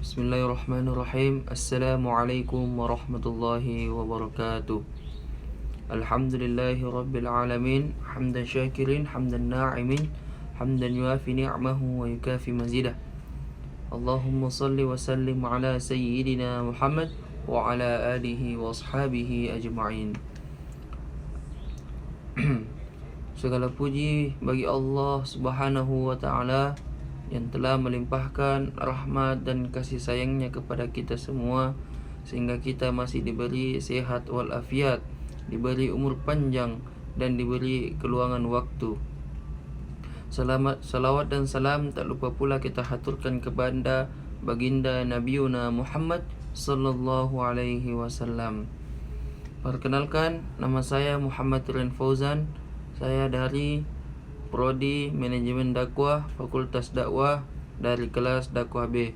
Bismillahirrahmanirrahim. Assalamualaikum warahmatullahi wabarakatuh. Alhamdulillahi rabbil alamin. Hamdan syakirin, hamdan na'imin, hamdan yuafi ni'amahu wa yukafi mazidah. Allahumma salli wa sallim ala sayyidina Muhammad wa ala alihi wa ashabihi ajma'in. Segala puji bagi Allah Subhanahu wa ta'ala yang telah melimpahkan rahmat dan kasih sayangnya kepada kita semua, sehingga kita masih diberi sehat walafiat, diberi umur panjang, dan diberi keluangan waktu. Salawat dan salam tak lupa pula kita haturkan kepada baginda Nabiuna Muhammad sallallahu alaihi wasallam. Perkenalkan, nama saya Muhammad Turan Fauzan. Saya dari Prodi Manajemen Dakwah Fakultas Dakwah dari kelas Dakwah B.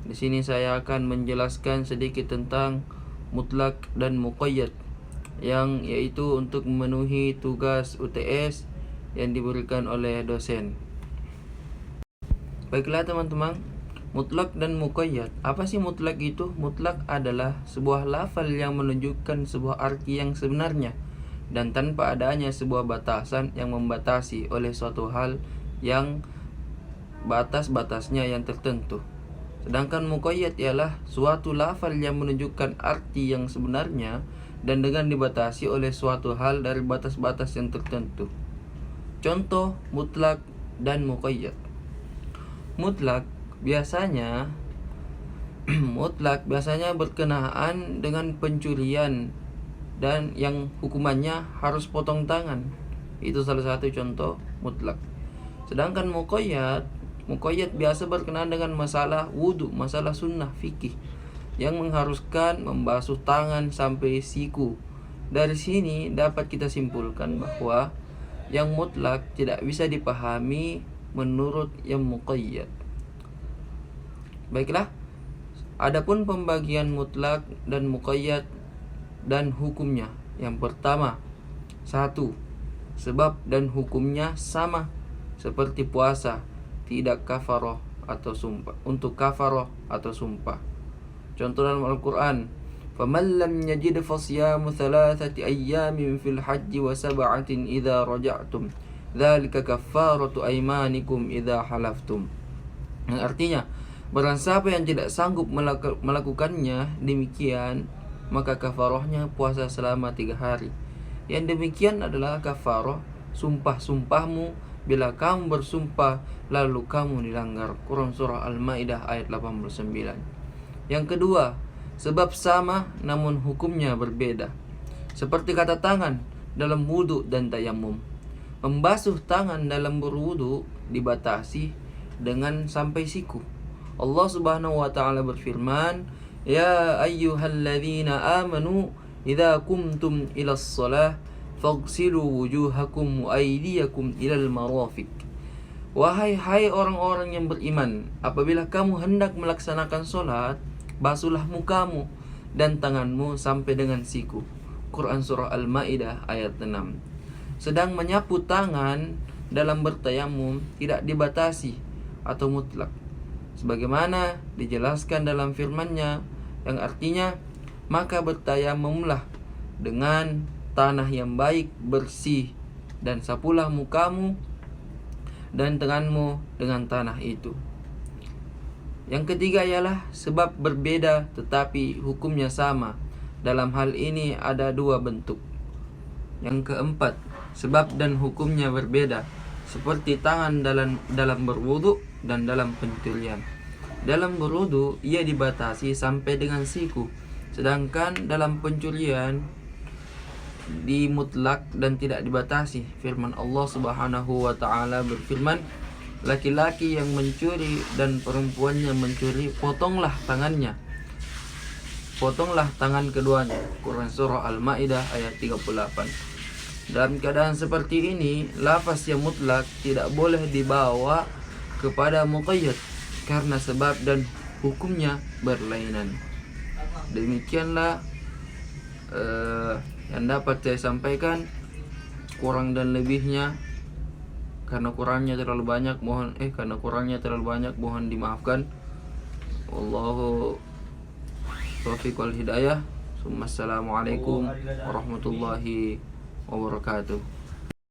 Di sini saya akan menjelaskan sedikit tentang mutlak dan muqayyad, yang yaitu untuk memenuhi tugas UTS yang diberikan oleh dosen. Baiklah teman-teman, mutlak dan muqayyad. Apa sih mutlak itu? Mutlak adalah sebuah lafal yang menunjukkan sebuah arti yang sebenarnya dan tanpa adanya sebuah batasan yang membatasi oleh suatu hal yang batas-batasnya yang tertentu. Sedangkan muqayyad ialah suatu lafal yang menunjukkan arti yang sebenarnya dan dengan dibatasi oleh suatu hal dari batas-batas yang tertentu. Contoh mutlak dan muqayyad. Mutlak biasanya berkenaan dengan pencurian dan yang hukumannya harus potong tangan. Itu salah satu contoh mutlak. Sedangkan muqayyad biasa berkenaan dengan masalah wudu, masalah sunnah fikih yang mengharuskan membasuh tangan sampai siku. Dari sini dapat kita simpulkan bahwa yang mutlak tidak bisa dipahami menurut yang muqayyad. Baiklah, adapun pembagian mutlak dan muqayyad dan hukumnya. Yang pertama, 1. Sebab dan hukumnya sama seperti puasa, tidak kafaroh atau sumpah. Untuk kafaroh atau sumpah. Contoh dalam Al-Quran, فَمَنْ لَمْ يَجِدْ فَصِيَامُ ثَلَاثَةِ أَيَّامٍ فِي الْحَجِّ وَسَبْعَةٍ إِذَا رَجَعْتُمْ ذَلِكَ كَفَّارَةُ أَيْمَانِكُمْ إِذَا حَلَفْتُمْ. Yang artinya, barang siapa yang tidak sanggup melakukannya demikian, maka kafarohnya puasa selama 3 hari. Yang demikian adalah kafaroh sumpah-sumpahmu bila kamu bersumpah lalu kamu dilanggar. Quran Surah Al-Ma'idah ayat 89. Yang kedua, sebab sama namun hukumnya berbeda. Seperti kata tangan dalam wudu dan tayamum. Membasuh tangan dalam berwudu dibatasi dengan sampai siku. Allah Subhanahu wa ta'ala berfirman, Ya ayyuhalladzina amanu idza kumtum ilas shalah faghsilu wujuhakum wa aydiyakum ilal marafiq. Wahai orang-orang yang beriman, apabila kamu hendak melaksanakan salat, basuhlah mukamu dan tanganmu sampai dengan siku. Quran Surah Al-Ma'idah ayat 6. Sedang menyapu tangan dalam bertayamum tidak dibatasi atau mutlak, sebagaimana dijelaskan dalam firman-Nya, yang artinya, maka bertayamumlah dengan tanah yang baik, bersih, dan sapulah mukamu dan tanganmu dengan tanah itu. Yang ketiga ialah sebab berbeda tetapi hukumnya sama. Dalam hal ini ada 2 bentuk. Yang keempat, sebab dan hukumnya berbeda, seperti tangan dalam berwudu dan dalam pencurian. Dalam berwudu ia dibatasi sampai dengan siku, sedangkan dalam pencurian dimutlak dan tidak dibatasi. Firman Allah Subhanahu wa ta'ala berfirman, laki-laki yang mencuri dan perempuan yang mencuri, potonglah tangannya, potonglah tangan keduanya. Quran Surah Al-Ma'idah ayat 38. Dalam keadaan seperti ini, lafaz yang mutlak tidak boleh dibawa kepada muqayyad karena sebab dan hukumnya berlainan. Demikianlah yang dapat saya sampaikan. Kurang dan lebihnya karena kurangnya terlalu banyak mohon dimaafkan. Wallahu taufiq wal hidayah. Assalamualaikum warahmatullahi wabarakatuh.